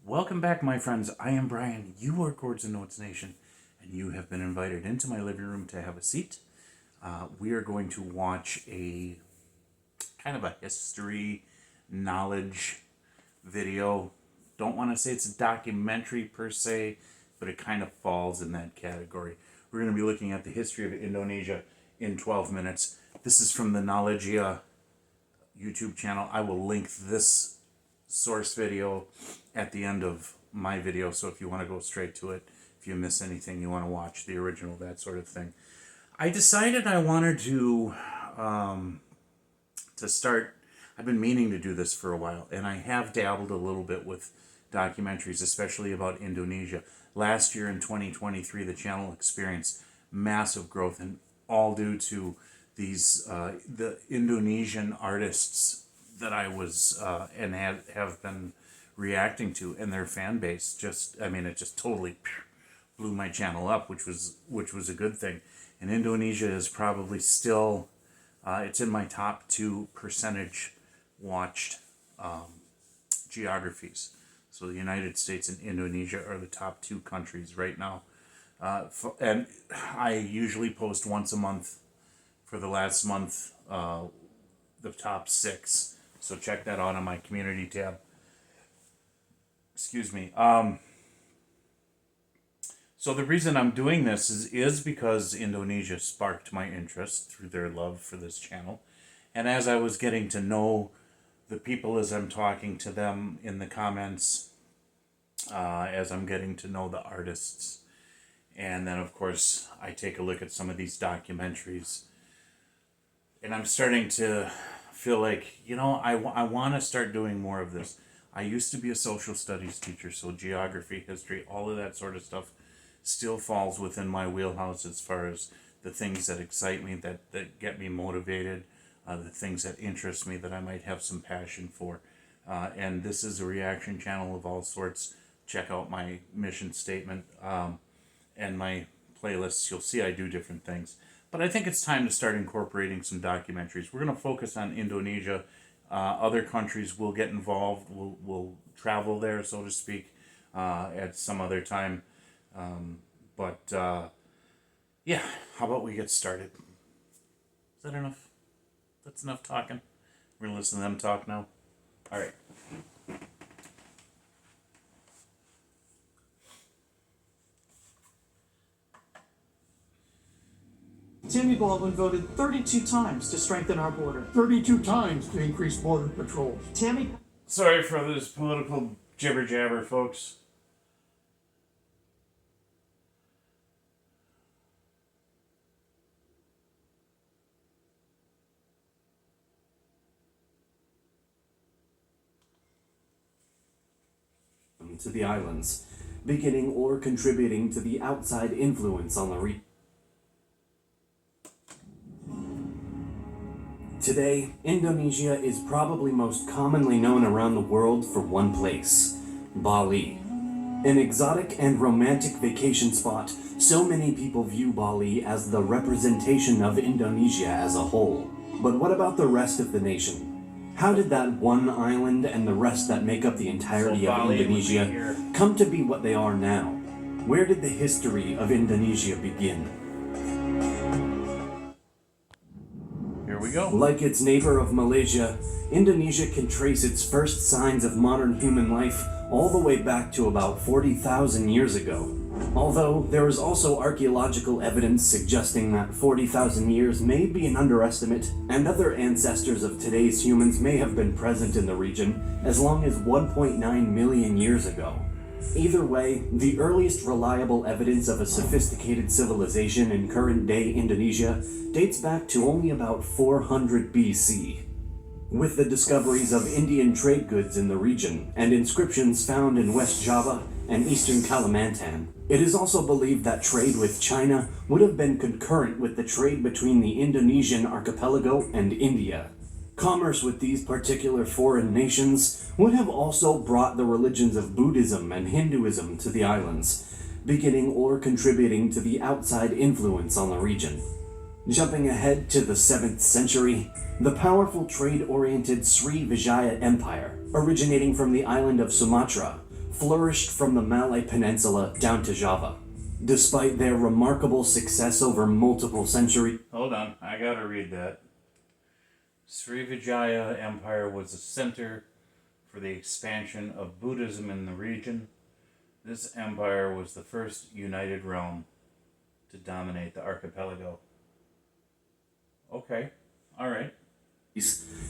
Welcome back, my friends. I am Brian. You are Chords and Notes Nation, and you have been invited into my living room to have a seat. We are going to watch a kind of a history knowledge video. Don't want to say it's a documentary per se, but it kind of falls in that category. We're going to be looking at the history of Indonesia in 12 minutes. This is from the Knowledgia YouTube channel. I will link this source video at the end of my video, so if you want to go straight to it, if you miss anything, you want to watch the original, that sort of thing. I decided I wanted to start. I've been meaning to do this for a while, and I have dabbled a little bit with documentaries, especially about Indonesia. Last year in 2023, the channel experienced massive growth, and all due to these the Indonesian artists that I was and have been reacting to, and their fan base it just totally blew my channel up, which was a good thing. And Indonesia is probably still it's in my top 2 percentage watched geographies. So the United States and Indonesia are the top 2 countries right now. And I usually post once a month. For the last month, the top 6. So check that out on my community tab. Excuse me. So the reason I'm doing this is because Indonesia sparked my interest through their love for this channel. And as I was getting to know the people as I'm talking to them in the comments, as I'm getting to know the artists, and then of course I take a look at some of these documentaries, and I'm starting to feel like, I want to start doing more of this. I used to be a social studies teacher, so geography, history, all of that sort of stuff still falls within my wheelhouse as far as the things that excite me, that get me motivated, the things that interest me, that I might have some passion for. And this is a reaction channel of all sorts. Check out my mission statement and my playlists. You'll see I do different things. But I think it's time to start incorporating some documentaries. We're going to focus on Indonesia. Other countries will get involved. We'll travel there, so to speak, at some other time. Yeah, how about we get started? Is that enough? That's enough talking. We're going to listen to them talk now. All right. Tammy Baldwin voted 32 times to strengthen our border. 32 times to increase border patrols. Tammy... Sorry for this political jibber-jabber, folks. To the islands, beginning or contributing to the outside influence on the region. Today, Indonesia is probably most commonly known around the world for one place, Bali. An exotic and romantic vacation spot, so many people view Bali as the representation of Indonesia as a whole. But what about the rest of the nation? How did that one island and the rest that make up the entirety of Indonesia come to be what they are now? Where did the history of Indonesia begin? Here we go. Like its neighbor of Malaysia, Indonesia can trace its first signs of modern human life all the way back to about 40,000 years ago. Although there is also archaeological evidence suggesting that 40,000 years may be an underestimate, and other ancestors of today's humans may have been present in the region as long as 1.9 million years ago. Either way, the earliest reliable evidence of a sophisticated civilization in current-day Indonesia dates back to only about 400 BC. With the discoveries of Indian trade goods in the region and inscriptions found in West Java and eastern Kalimantan, it is also believed that trade with China would have been concurrent with the trade between the Indonesian archipelago and India. Commerce with these particular foreign nations would have also brought the religions of Buddhism and Hinduism to the islands, beginning or contributing to the outside influence on the region. Jumping ahead to the 7th century, the powerful trade-oriented Sri Vijaya Empire, originating from the island of Sumatra, flourished from the Malay Peninsula down to Java. Despite their remarkable success over multiple centuries. Hold on, I gotta read that. Srivijaya Empire was a center for the expansion of Buddhism in the region. This empire was the first united realm to dominate the archipelago. Okay, alright.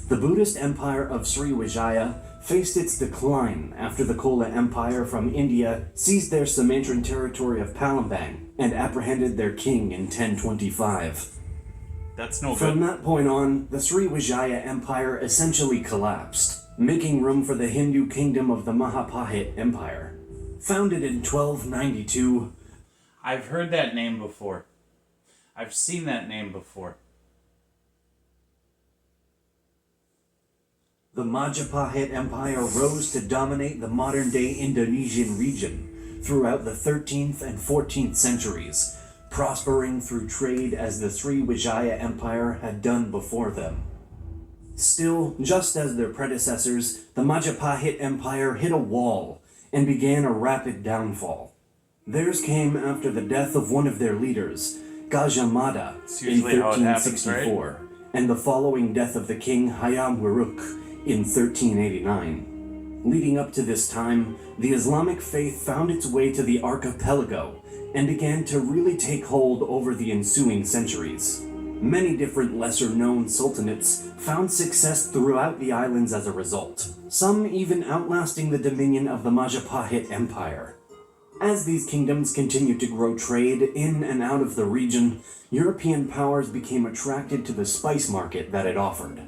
The Buddhist empire of Srivijaya faced its decline after the Chola Empire from India seized their Sumatran territory of Palembang and apprehended their king in 1025. That's no good. From that point on, the Srivijaya Empire essentially collapsed, making room for the Hindu kingdom of the Majapahit Empire. Founded in 1292, I've heard that name before. I've seen that name before. the Majapahit Empire rose to dominate the modern-day Indonesian region throughout the 13th and 14th centuries, prospering through trade as the Srivijaya Empire had done before them. Still, just as their predecessors, the Majapahit Empire hit a wall and began a rapid downfall. Theirs came after the death of one of their leaders, Gajah Mada, in 1364, and the following death of the king Hayam Wuruk in 1389. Leading up to this time, the Islamic faith found its way to the archipelago and began to really take hold over the ensuing centuries. Many different lesser-known sultanates found success throughout the islands as a result, some even outlasting the dominion of the Majapahit Empire. As these kingdoms continued to grow trade in and out of the region, European powers became attracted to the spice market that it offered.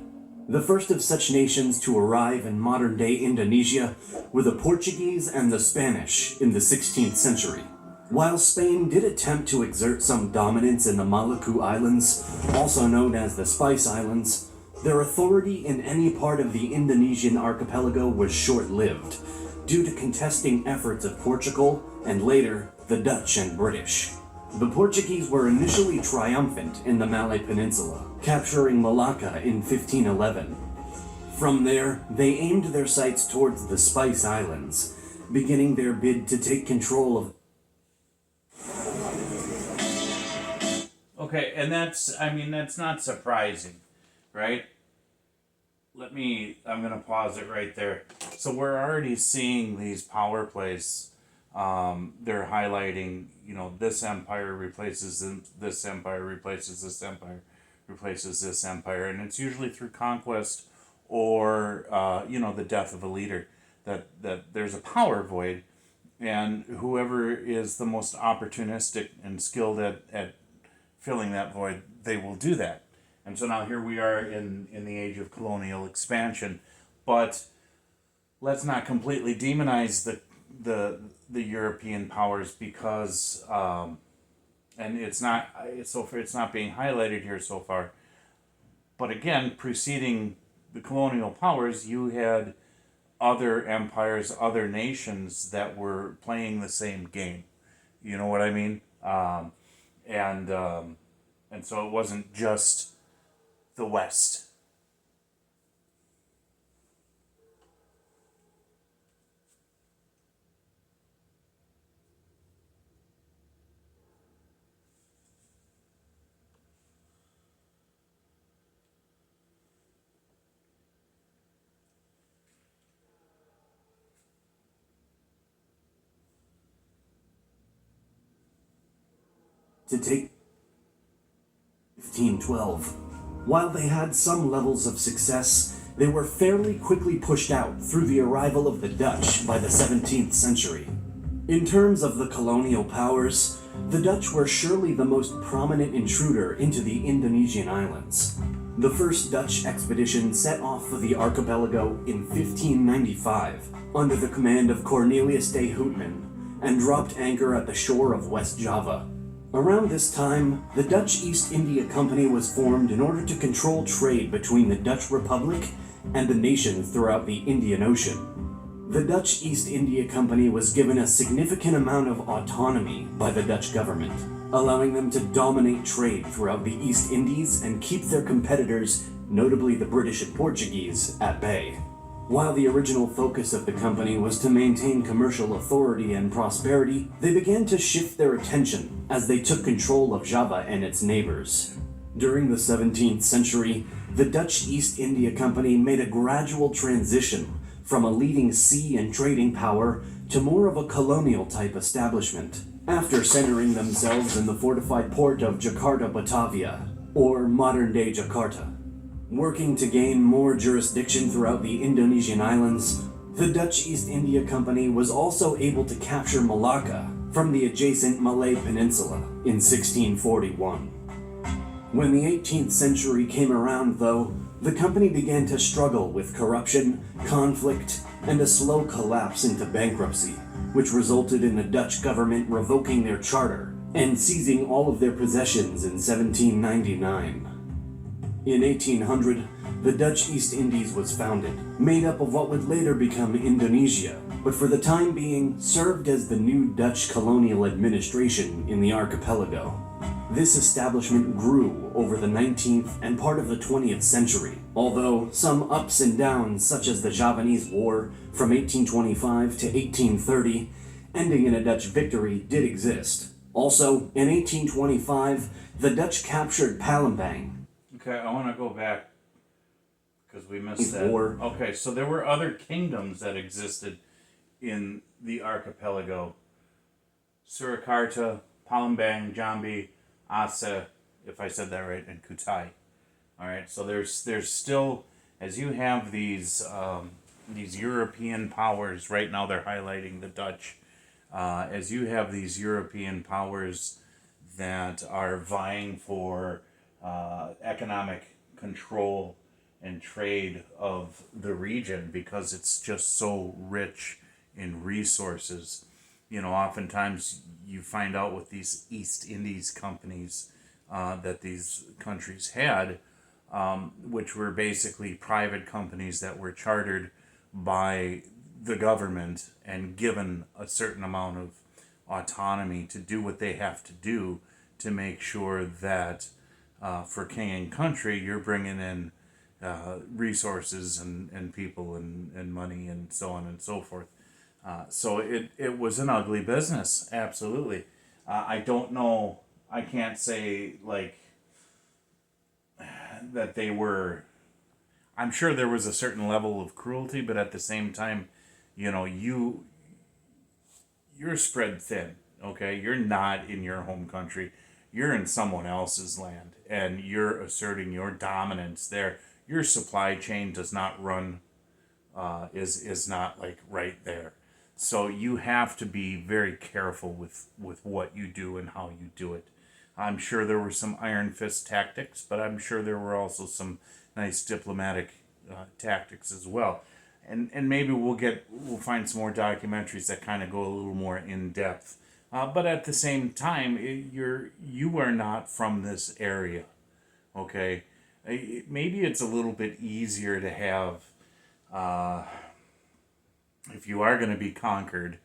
The first of such nations to arrive in modern-day Indonesia were the Portuguese and the Spanish in the 16th century. While Spain did attempt to exert some dominance in the Maluku Islands, also known as the Spice Islands, their authority in any part of the Indonesian archipelago was short-lived, due to contesting efforts of Portugal and later the Dutch and British. The Portuguese were initially triumphant in the Malay Peninsula, capturing Malacca in 1511. From there, they aimed their sights towards the Spice Islands, beginning their bid to take control of. Okay, and that's not surprising, right? I'm going to pause it right there. So we're already seeing these power plays. They're highlighting, this empire replaces this empire, replaces this empire, replaces this empire. And it's usually through conquest or, the death of a leader that there's a power void. And whoever is the most opportunistic and skilled at filling that void, they will do that. And so now here we are in the age of colonial expansion. But let's not completely demonize the European powers because and it's not being highlighted here so far. But again, preceding the colonial powers, you had other empires, other nations that were playing the same game. You know what I mean? And so it wasn't just the West. To take 1512. While they had some levels of success, they were fairly quickly pushed out through the arrival of the Dutch by the 17th century. In terms of the colonial powers, the Dutch were surely the most prominent intruder into the Indonesian islands. The first Dutch expedition set off for the archipelago in 1595 under the command of Cornelius de Houtman and dropped anchor at the shore of West Java. Around this time, the Dutch East India Company was formed in order to control trade between the Dutch Republic and the nations throughout the Indian Ocean. The Dutch East India Company was given a significant amount of autonomy by the Dutch government, allowing them to dominate trade throughout the East Indies and keep their competitors, notably the British and Portuguese, at bay. While the original focus of the company was to maintain commercial authority and prosperity, they began to shift their attention as they took control of Java and its neighbors. During the 17th century, the Dutch East India Company made a gradual transition from a leading sea and trading power to more of a colonial type establishment, after centering themselves in the fortified port of Jakarta, Batavia, or modern-day Jakarta. Working to gain more jurisdiction throughout the Indonesian islands, the Dutch East India Company was also able to capture Malacca from the adjacent Malay Peninsula in 1641. When the 18th century came around, though, the company began to struggle with corruption, conflict, and a slow collapse into bankruptcy, which resulted in the Dutch government revoking their charter and seizing all of their possessions in 1799. In 1800, the Dutch East Indies was founded, made up of what would later become Indonesia, but for the time being served as the new Dutch colonial administration in the archipelago. This establishment grew over the 19th and part of the 20th century, although some ups and downs such as the Javanese War from 1825 to 1830, ending in a Dutch victory, did exist. Also, in 1825, the Dutch captured Palembang. Okay, I want to go back because we missed that. War. Okay, so there were other kingdoms that existed in the archipelago. Surakarta, Palembang, Jambi, Aceh, if I said that right, and Kutai. All right, so there's still, as you have these European powers, right now they're highlighting the Dutch, as you have these European powers that are vying for economic control and trade of the region because it's just so rich in resources. You know, oftentimes you find out with these East Indies companies that these countries had, which were basically private companies that were chartered by the government and given a certain amount of autonomy to do what they have to do to make sure that for king and country, you're bringing in resources and people and money and so on and so forth. So it was an ugly business, absolutely. I don't know, I can't say like that they were, I'm sure there was a certain level of cruelty, but at the same time, you know, you're spread thin, okay? You're not in your home country. You're in someone else's land, and you're asserting your dominance there. Your supply chain does not run, is not like right there. So you have to be very careful with what you do and how you do it. I'm sure there were some iron fist tactics, but I'm sure there were also some nice diplomatic tactics as well. And maybe we'll find some more documentaries that kind of go a little more in depth. But at the same time, you are not from this area, okay? Maybe it's a little bit easier to have, if you are going to be conquered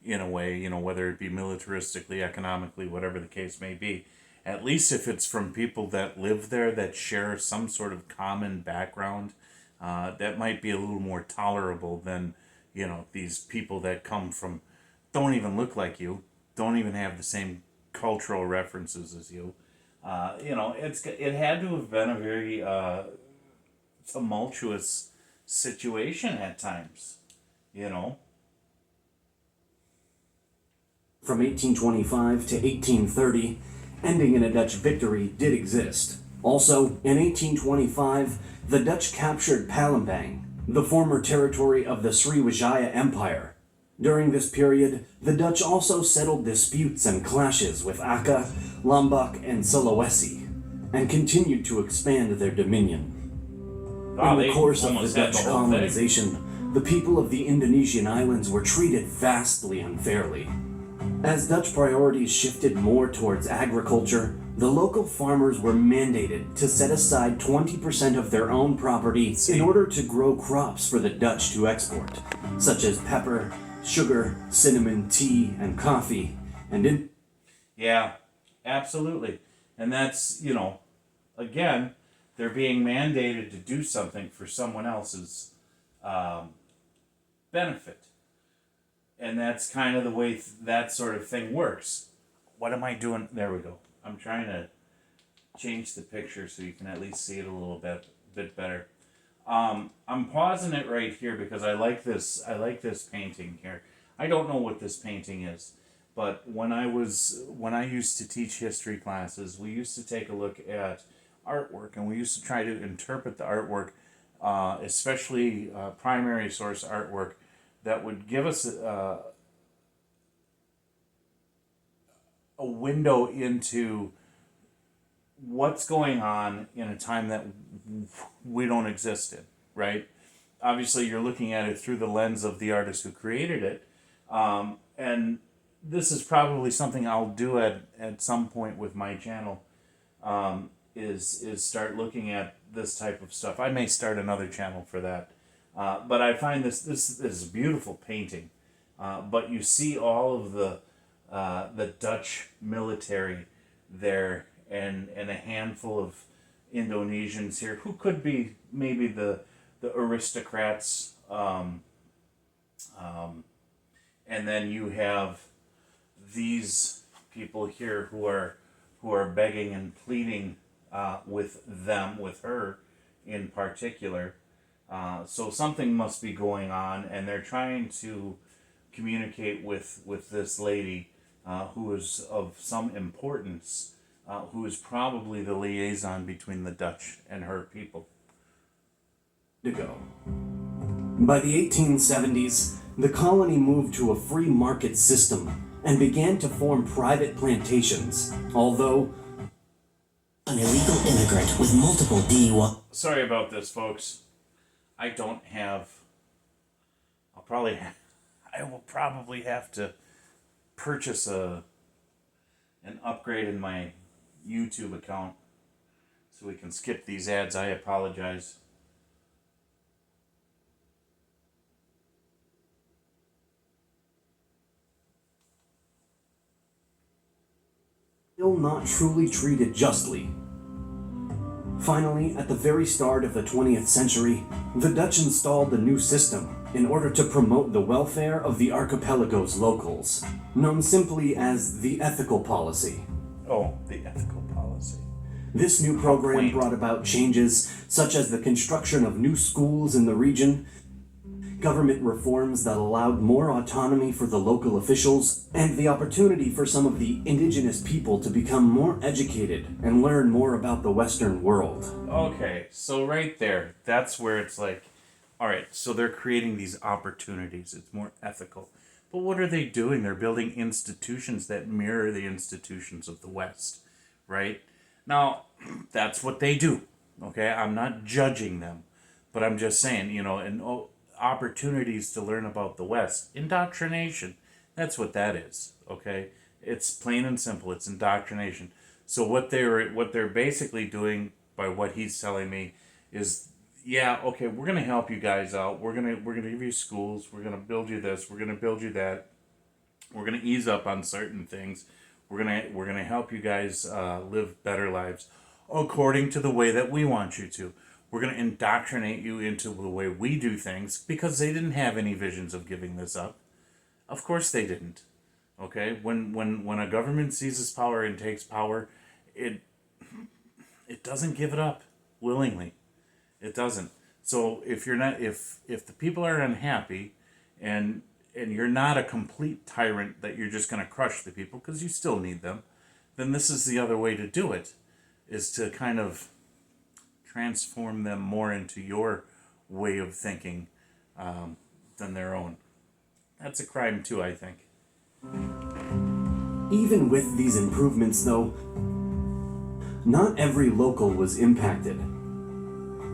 in a way, you know, whether it be militaristically, economically, whatever the case may be, at least if it's from people that live there that share some sort of common background, that might be a little more tolerable than, you know, these people that come from, don't even look like you, don't even have the same cultural references as you. You know, it had to have been a very tumultuous situation at times, you know. From 1825 to 1830, ending in a Dutch victory, did exist. Also, in 1825, the Dutch captured Palembang, the former territory of the Sriwijaya Empire. During this period, the Dutch also settled disputes and clashes with Aceh, Lombok, and Sulawesi, and continued to expand their dominion. In the course of the Dutch colonization, the people of the Indonesian islands were treated vastly unfairly. As Dutch priorities shifted more towards agriculture, the local farmers were mandated to set aside 20% of their own property in order to grow crops for the Dutch to export, such as pepper, sugar, cinnamon, tea, and coffee, and Yeah, absolutely. And that's, you know, again, they're being mandated to do something for someone else's benefit. And that's kind of the way that sort of thing works. What am I doing? There we go. I'm trying to change the picture so you can at least see it a little bit better. I'm pausing it right here because I like this painting here. I don't know what this painting is, but when I used to teach history classes, we used to take a look at artwork, and we used to try to interpret the artwork, especially primary source artwork, that would give us a window into what's going on in a time that we don't exist in, right? Obviously, you're looking at it through the lens of the artist who created it, and this is probably something I'll do at some point with my channel, is start looking at this type of stuff. I may start another channel for that. But I find this is a beautiful painting. But you see all of the Dutch military there, and a handful of Indonesians here who could be maybe the aristocrats. And then you have these people here who are begging and pleading with her in particular. So something must be going on, and they're trying to communicate with this lady who is of some importance, who is probably the liaison between the Dutch and her people. Ago. By the 1870s, the colony moved to a free market system and began to form private plantations, although an illegal immigrant with multiple DUI. Sorry about this, folks. I don't have. I will probably have to purchase an upgrade in my YouTube account so we can skip these ads. I apologize. still not truly treated justly. Finally, at the very start of the 20th century, the Dutch installed a new system in order to promote the welfare of the archipelago's locals, known simply as the ethical policy. Oh, the ethical policy. This new program brought about changes such as the construction of new schools in the region, government reforms that allowed more autonomy for the local officials, and the opportunity for some of the indigenous people to become more educated and learn more about the Western world. Okay, so right there, that's where it's like, all right, so they're creating these opportunities. It's more ethical. But what are they doing? They're building institutions that mirror the institutions of the West, right? Now, that's what they do, okay? I'm not judging them, but I'm just saying, and opportunities to learn about the West. Indoctrination, that's what that is, okay? It's plain and simple. It's indoctrination. So what they're basically doing by what he's telling me is, yeah, okay, we're gonna help you guys out. We're gonna give you schools. We're gonna build you this. We're gonna build you that. We're gonna ease up on certain things. We're gonna help you guys live better lives according to the way that we want you to. We're gonna indoctrinate you into the way we do things because they didn't have any visions of giving this up. Of course they didn't. Okay, when a government seizes power and takes power, it doesn't give it up willingly. It doesn't. So if the people are unhappy, and you're not a complete tyrant that you're just going to crush the people because you still need them, then this is the other way to do it, is to kind of transform them more into your way of thinking than their own. That's a crime too, I think. Even with these improvements, though, not every local was impacted.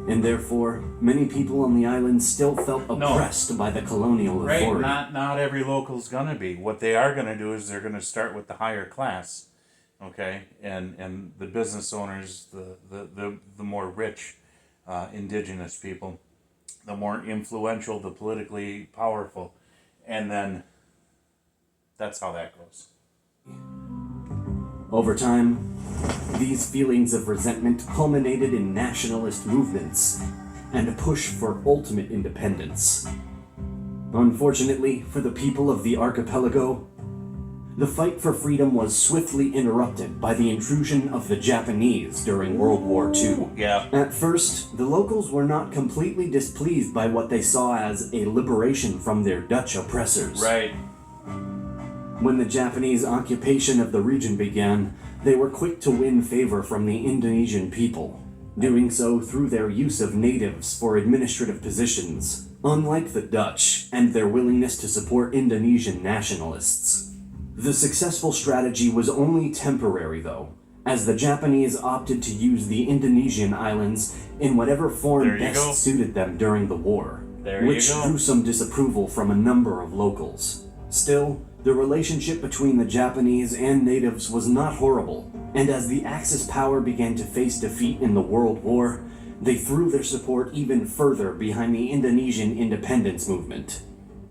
And therefore, many people on the island still felt oppressed by the colonial authority. Right, not every local's gonna be. What they are gonna do is they're gonna start with the higher class, okay, and the business owners, the more rich, indigenous people, the more influential, the politically powerful, and then that's how that goes. Over time, these feelings of resentment culminated in nationalist movements, and push for ultimate independence. Unfortunately for the people of the archipelago, the fight for freedom was swiftly interrupted by the intrusion of the Japanese during World War II. Yeah. At first, the locals were not completely displeased by what they saw as a liberation from their Dutch oppressors. Right. When the Japanese occupation of the region began, they were quick to win favor from the Indonesian people, doing so through their use of natives for administrative positions, unlike the Dutch and their willingness to support Indonesian nationalists. The successful strategy was only temporary, though, as the Japanese opted to use the Indonesian islands in whatever form best suited them during the war, which drew some disapproval from a number of locals. Still, the relationship between the Japanese and natives was not horrible, and as the Axis power began to face defeat in the World War, they threw their support even further behind the Indonesian independence movement.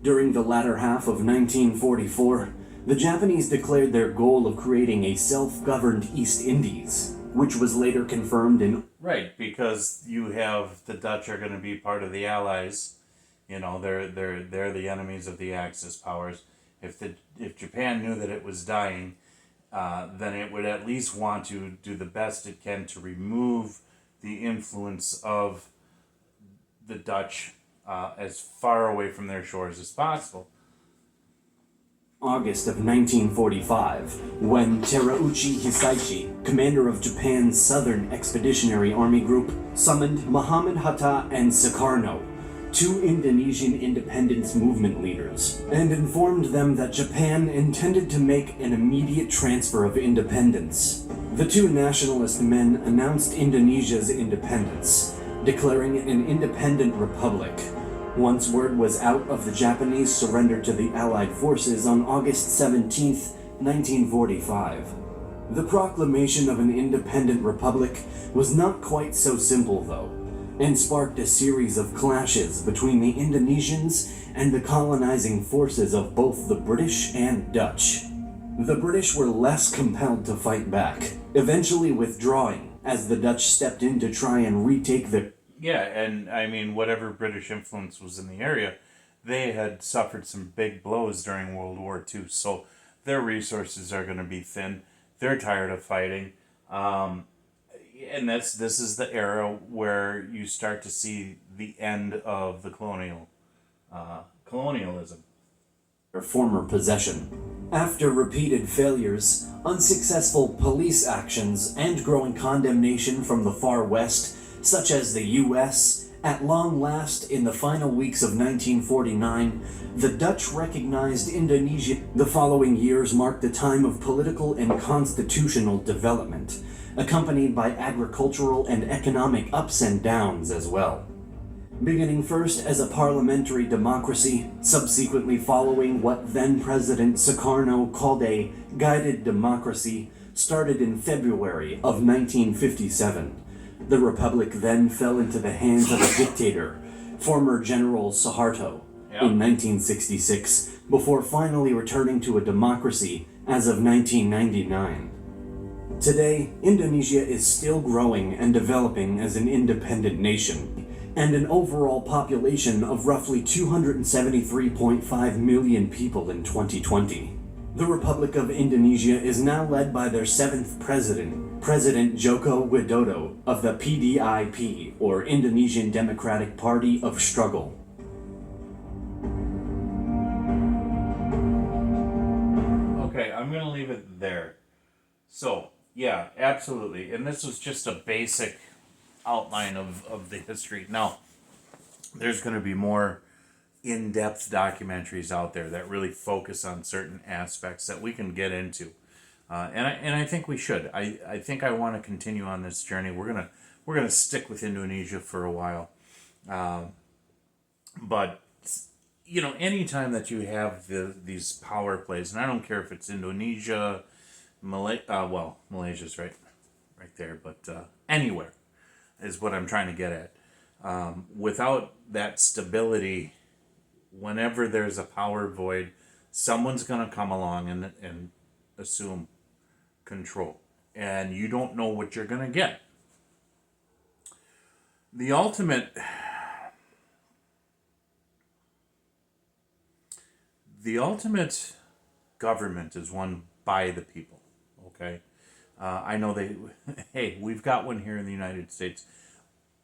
During the latter half of 1944, the Japanese declared their goal of creating a self-governed East Indies, which was later confirmed in... Right, because you have the Dutch are going to be part of the Allies. You know, they're the enemies of the Axis powers. If Japan knew that it was dying, then it would at least want to do the best it can to remove the influence of the Dutch as far away from their shores as possible. August of 1945, when Terauchi Hisaichi, commander of Japan's Southern Expeditionary Army Group, summoned Muhammad Hatta and Sukarno, two Indonesian independence movement leaders, and informed them that Japan intended to make an immediate transfer of independence. The two nationalist men announced Indonesia's independence, declaring it an independent republic. Once word was out of the Japanese surrender to the Allied forces on August 17, 1945. The proclamation of an independent republic was not quite so simple, though, and sparked a series of clashes between the Indonesians and the colonizing forces of both the British and Dutch. The British were less compelled to fight back, eventually withdrawing as the Dutch stepped in to try and retake the... Yeah, and I mean, whatever British influence was in the area, they had suffered some big blows during World War II, so their resources are going to be thin. They're tired of fighting. And this is the era where you start to see the end of the colonialism. Their former possession. After repeated failures, unsuccessful police actions, and growing condemnation from the far west, such as the U.S., at long last, in the final weeks of 1949, the Dutch recognized Indonesia. The following years marked a time of political and constitutional development, accompanied by agricultural and economic ups and downs as well. Beginning first as a parliamentary democracy, subsequently following what then-President Sukarno called a guided democracy, started in February of 1957. The republic then fell into the hands of a dictator, former General Suharto, in 1966, before finally returning to a democracy as of 1999. Today, Indonesia is still growing and developing as an independent nation, and an overall population of roughly 273.5 million people in 2020. The Republic of Indonesia is now led by their seventh president, President Joko Widodo of the PDIP, or Indonesian Democratic Party of Struggle. Okay, I'm going to leave it there. So, yeah, absolutely. And this was just a basic outline of the history. Now, there's going to be more in-depth documentaries out there that really focus on certain aspects that we can get into. And I think we should. I think I want to continue on this journey. We're gonna stick with Indonesia for a while, but you know, anytime that you have these power plays, and I don't care if it's Indonesia, Malaysia's right there, but anywhere is what I'm trying to get at. Without that stability, whenever there's a power void, someone's gonna come along and assume control, and you don't know what you're going to get. The ultimate the ultimate government is one by the people. Okay, I know they. Hey, we've got one here in the United States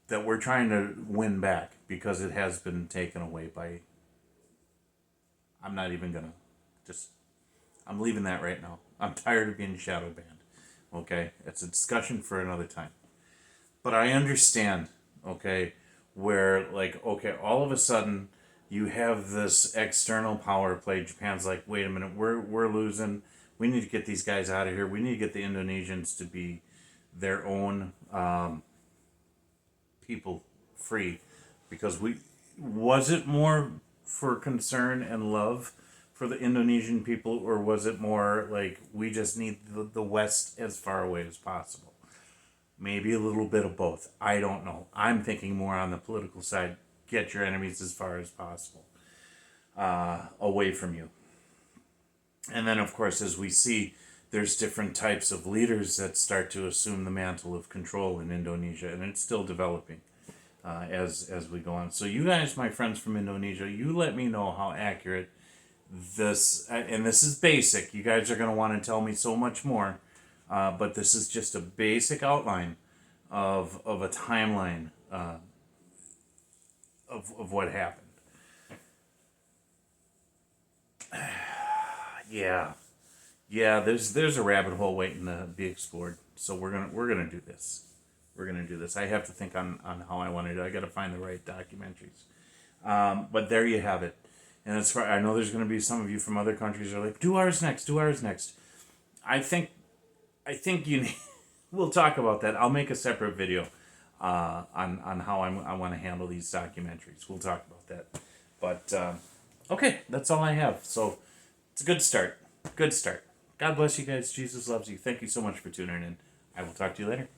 that we're trying to win back because it has been taken away by. I'm not even gonna just. I'm leaving that right now. I'm tired of being shadow banned. Okay, it's a discussion for another time. But I understand. Okay, where like okay, all of a sudden you have this external power play. Japan's like, wait a minute, we're losing. We need to get these guys out of here. We need to get the Indonesians to be their own people free, because we was it more for concern and love for the Indonesian people, or was it more like we just need the West as far away as possible? Maybe a little bit of both. I don't know. I'm thinking more on the political side. Get your enemies as far as possible away from you. And then, of course, as we see, there's different types of leaders that start to assume the mantle of control in Indonesia, and it's still developing as we go on. So you guys, my friends from Indonesia, you let me know how accurate this, and this is basic. You guys are going to want to tell me so much more, but this is just a basic outline of a timeline of what happened. Yeah, there's a rabbit hole waiting to be explored. So we're gonna do this. We're gonna do this. I have to think on how I want to do it. I got to find the right documentaries. But there you have it. And as far I know, there's gonna be some of you from other countries who are like, do ours next. Do ours next. I think you need. We'll talk about that. I'll make a separate video on how I want to handle these documentaries. We'll talk about that. But okay, that's all I have. So it's a good start. Good start. God bless you guys. Jesus loves you. Thank you so much for tuning in. I will talk to you later.